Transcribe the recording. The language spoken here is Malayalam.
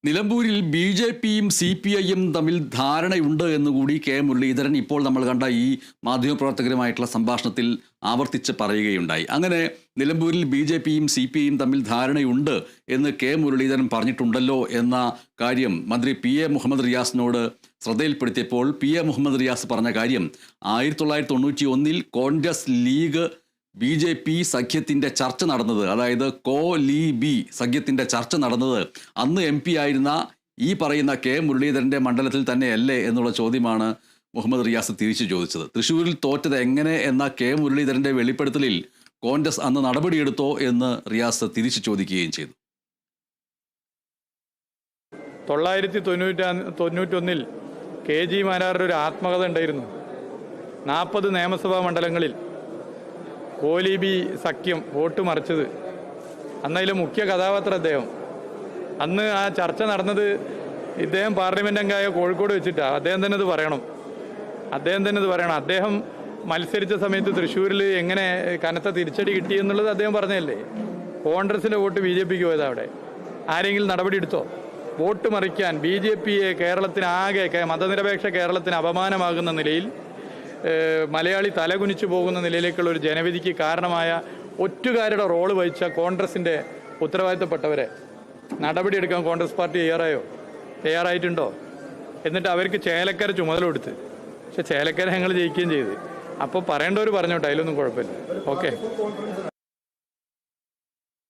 നിലമ്പൂരിൽ ബി ജെ പിയും സി പി ഐയും തമ്മിൽ ധാരണയുണ്ട് എന്നുകൂടി കെ മുരളീധരൻ ഇപ്പോൾ നമ്മൾ കണ്ട ഈ മാധ്യമപ്രവർത്തകരുമായിട്ടുള്ള സംഭാഷണത്തിൽ ആവർത്തിച്ച് പറയുകയുണ്ടായി. അങ്ങനെ നിലമ്പൂരിൽ ബി ജെ പിയും സി പി ഐയും തമ്മിൽ ധാരണയുണ്ട് എന്ന് കെ മുരളീധരൻ പറഞ്ഞിട്ടുണ്ടല്ലോ എന്ന കാര്യം മന്ത്രി പി എ മുഹമ്മദ് റിയാസിനോട് ശ്രദ്ധയിൽപ്പെടുത്തിയപ്പോൾ പി എ മുഹമ്മദ് റിയാസ് പറഞ്ഞ കാര്യം 1991 Congress League B J P സഖ്യത്തിൻ്റെ ചർച്ച നടന്നത്, അതായത് കോ-ലീ-ബി സഖ്യത്തിൻ്റെ ചർച്ച നടന്നത് അന്ന് എം പി ആയിരുന്ന ഈ പറയുന്ന കെ മുരളീധരൻ്റെ മണ്ഡലത്തിൽ തന്നെയല്ലേ എന്നുള്ള ചോദ്യമാണ് മുഹമ്മദ് റിയാസ് തിരിച്ചു ചോദിച്ചത്. തൃശ്ശൂരിൽ തോറ്റത് എങ്ങനെ എന്ന കെ മുരളീധരൻ്റെ വെളിപ്പെടുത്തലിൽ കോൺഗ്രസ് അന്ന് നടപടിയെടുത്തോ എന്ന് റിയാസ് തിരിച്ചു ചോദിക്കുകയും ചെയ്തു. 1991 കെ ജി മാരാരുടെ ഒരു ആത്മകഥ ഉണ്ടായിരുന്നു. 40 നിയമസഭാ മണ്ഡലങ്ങളിൽ കോ-ലീ-ബി സഖ്യം വോട്ട് മറിച്ചത്. അന്നതിലെ മുഖ്യ കഥാപാത്രം അദ്ദേഹം. അന്ന് ആ ചർച്ച നടന്നത് ഇദ്ദേഹം പാർലമെന്റ് അംഗമായ കോഴിക്കോട് വെച്ചിട്ടാണ്. അദ്ദേഹം തന്നെ ഇത് പറയണം. അദ്ദേഹം മത്സരിച്ച സമയത്ത് തൃശ്ശൂരിൽ എങ്ങനെ കനത്ത തിരിച്ചടി കിട്ടി എന്നുള്ളത് അദ്ദേഹം പറഞ്ഞതല്ലേ. കോൺഗ്രസിൻ്റെ വോട്ട് ബി ജെ പിക്ക് പോയതാണ്. അവിടെ ആരെങ്കിലും നടപടി എടുത്തോ? വോട്ട് മറിക്കാൻ ബി ജെ പിയെ കേരളത്തിനാകെ, മതനിരപേക്ഷ കേരളത്തിന് അപമാനമാകുന്ന നിലയിൽ, മലയാളി തലകുനിച്ചു പോകുന്ന നിലയിലേക്കുള്ള ഒരു ജനവിധിക്ക് കാരണമായ ഒറ്റുകാരുടെ റോള് വഹിച്ച കോൺഗ്രസിൻ്റെ ഉത്തരവാദിത്തപ്പെട്ടവരെ നടപടിയെടുക്കാൻ കോൺഗ്രസ് പാർട്ടി തയ്യാറായിട്ടുണ്ടോ? എന്നിട്ട് അവർക്ക് ചേലക്കര ചുമതല കൊടുത്ത്. പക്ഷെ ചേലക്കര ഞങ്ങൾ ജയിക്കുകയും ചെയ്ത്. അപ്പോൾ പറയേണ്ടവർ പറഞ്ഞോട്ടെ, അതിലൊന്നും കുഴപ്പമില്ല. ഓക്കെ.